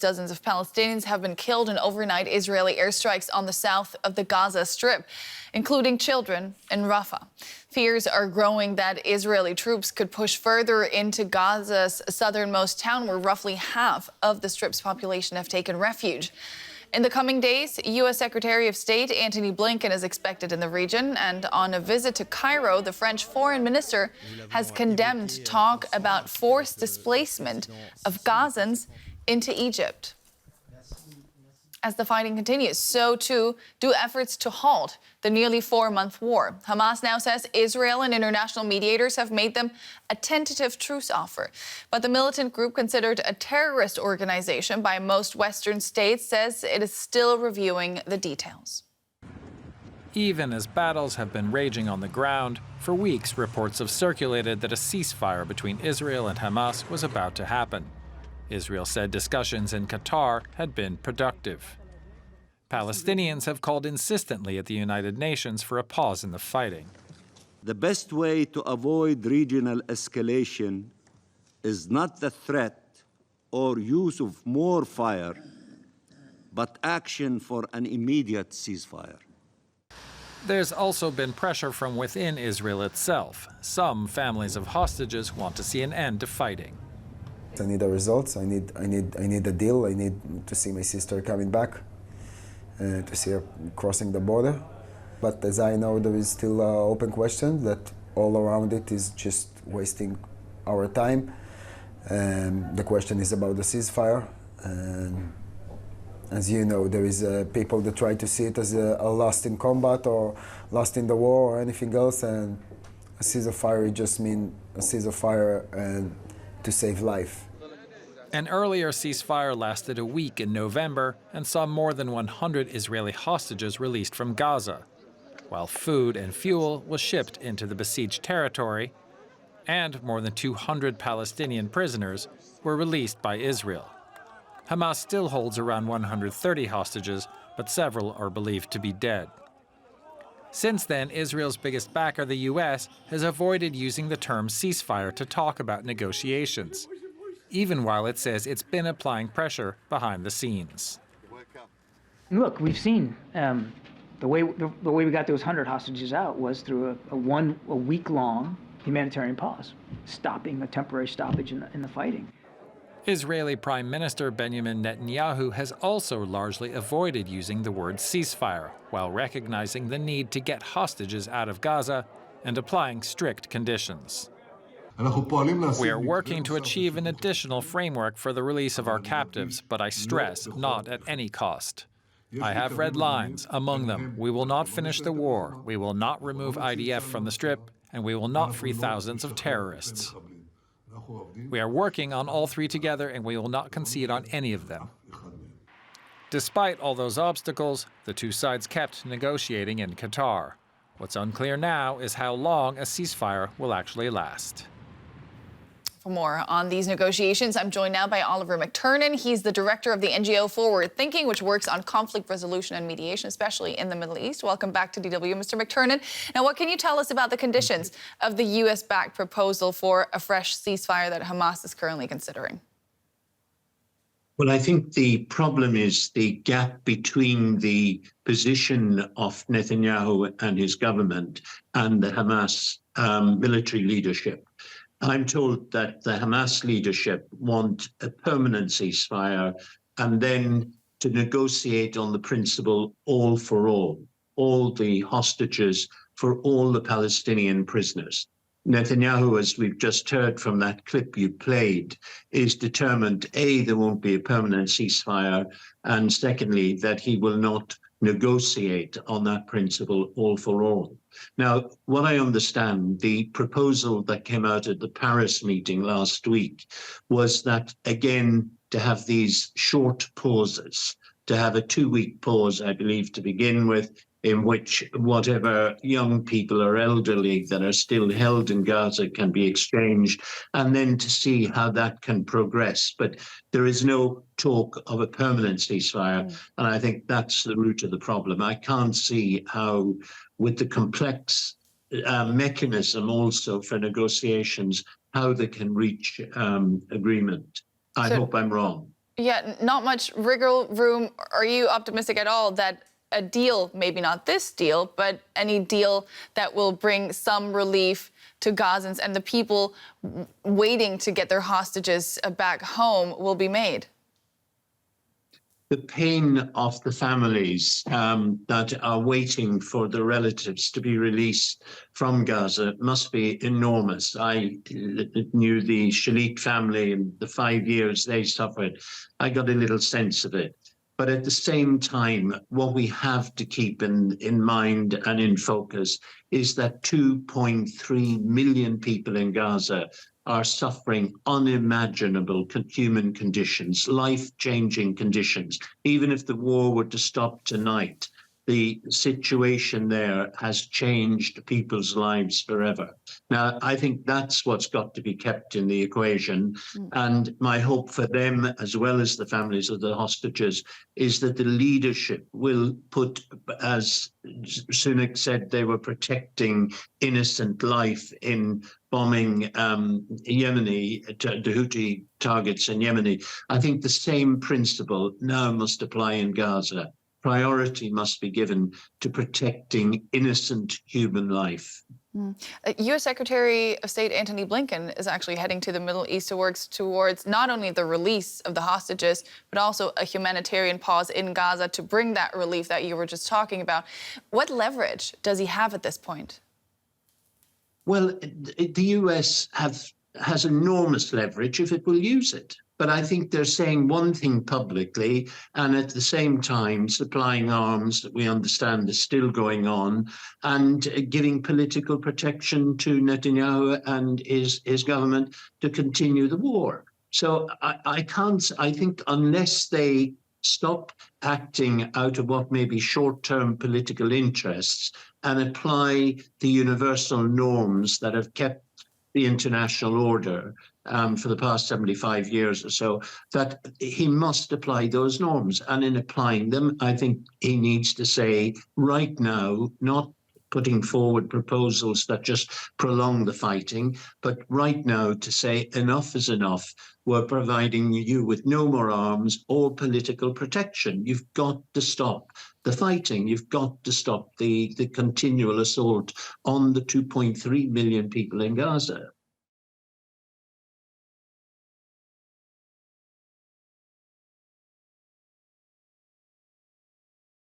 Dozens of Palestinians have been killed in overnight Israeli airstrikes on the south of the Gaza Strip, including children in Rafah. Fears are growing that Israeli troops could push further into Gaza's southernmost town, where roughly half of the Strip's population have taken refuge. In the coming days, U.S. Secretary of State Antony Blinken is expected in the region, and on a visit to Cairo, the French foreign minister has condemned talk about forced displacement of Gazans into Egypt. As the fighting continues, so too do efforts to halt the nearly 4-month war. Hamas now says Israel and international mediators have made them a tentative truce offer. But the militant group, considered a terrorist organization by most Western states, says it is still reviewing the details. Even as battles have been raging on the ground, for weeks reports have circulated that a ceasefire between Israel and Hamas was about to happen. Israel said discussions in Qatar had been productive. Palestinians have called insistently at the United Nations for a pause in the fighting. The best way to avoid regional escalation is not the threat or use of more fire, but action for an immediate ceasefire. There's also been pressure from within Israel itself. Some families of hostages want to see an end to fighting. I need the results. I need a deal. I need to see my sister coming back, to see her crossing the border. But as I know, there is still an open question that all around it is just wasting our time. The question is about the ceasefire. And as you know, there is people that try to see it as a lost in combat or lost in the war or anything else. And a ceasefire just means a ceasefire and to save life. An earlier ceasefire lasted a week in November and saw more than 100 Israeli hostages released from Gaza, while food and fuel was shipped into the besieged territory, and more than 200 Palestinian prisoners were released by Israel. Hamas still holds around 130 hostages, but several are believed to be dead. Since then, Israel's biggest backer, the U.S., has avoided using the term ceasefire to talk about negotiations, even while it says it's been applying pressure behind the scenes. Look, we've seen the way we got those 100 hostages out was through a week-long humanitarian pause, stopping a temporary stoppage in the fighting. Israeli Prime Minister Benjamin Netanyahu has also largely avoided using the word ceasefire, while recognizing the need to get hostages out of Gaza and applying strict conditions. We are working to achieve an additional framework for the release of our captives, but I stress, not at any cost. I have red lines. Among them, we will not finish the war, we will not remove IDF from the Strip, and we will not free thousands of terrorists. We are working on all three together, and we will not concede on any of them. Despite all those obstacles, the two sides kept negotiating in Qatar. What's unclear now is how long a ceasefire will actually last. For more on these negotiations, I'm joined now by Oliver McTernan. He's the director of the NGO Forward Thinking, which works on conflict resolution and mediation, especially in the Middle East. Welcome back to DW, Mr. McTernan. Now, what can you tell us about the conditions of the U.S.-backed proposal for a fresh ceasefire that Hamas is currently considering? Well, I think the problem is the gap between the position of Netanyahu and his government and the Hamas military leadership. I'm told that the Hamas leadership want a permanent ceasefire and then to negotiate on the principle all for all the hostages for all the Palestinian prisoners. Netanyahu, as we've just heard from that clip you played, is determined, A, there won't be a permanent ceasefire, and secondly, that he will not negotiate on that principle all for all. Now, what I understand, the proposal that came out at the Paris meeting last week was that, again, to have these short pauses, to have a 2-week pause, I believe, to begin with, in which whatever young people or elderly that are still held in Gaza can be exchanged, and then to see how that can progress. But there is no talk of a permanent ceasefire, and I think that's the root of the problem. I can't see how, with the complex mechanism also for negotiations, how they can reach agreement. I hope I'm wrong. Yeah, not much wriggle room. Are you optimistic at all that a deal, maybe not this deal, but any deal that will bring some relief to Gazans and the people waiting to get their hostages back home will be made? The pain of the families that are waiting for the relatives to be released from Gaza must be enormous. I knew the Shalit family and the 5 years they suffered. I got a little sense of it. But at the same time, what we have to keep in mind and in focus is that 2.3 million people in Gaza are suffering unimaginable human conditions, life-changing conditions. Even if the war were to stop tonight, the situation there has changed people's lives forever. Now, I think that's what's got to be kept in the equation. And my hope for them, as well as the families of the hostages, is that the leadership will put, as Sunak said, they were protecting innocent life in bombing Yemeni, the Houthi targets in Yemeni. I think the same principle now must apply in Gaza. Priority must be given to protecting innocent human life. U.S. Secretary of State Antony Blinken is actually heading to the Middle East to work towards not only the release of the hostages, but also a humanitarian pause in Gaza to bring that relief that you were just talking about. What leverage does he have at this point? Well, the U.S. has enormous leverage if it will use it. But I think they're saying one thing publicly and at the same time supplying arms that we understand is still going on and giving political protection to Netanyahu and his government to continue the war. So I think unless they stop acting out of what may be short-term political interests and apply the universal norms that have kept the international order for the past 75 years or so, that he must apply those norms. And in applying them, I think he needs to say right now, not putting forward proposals that just prolong the fighting, but right now to say enough is enough. We're providing you with no more arms or political protection. You've got to stop the fighting. You've got to stop the continual assault on the 2.3 million people in Gaza.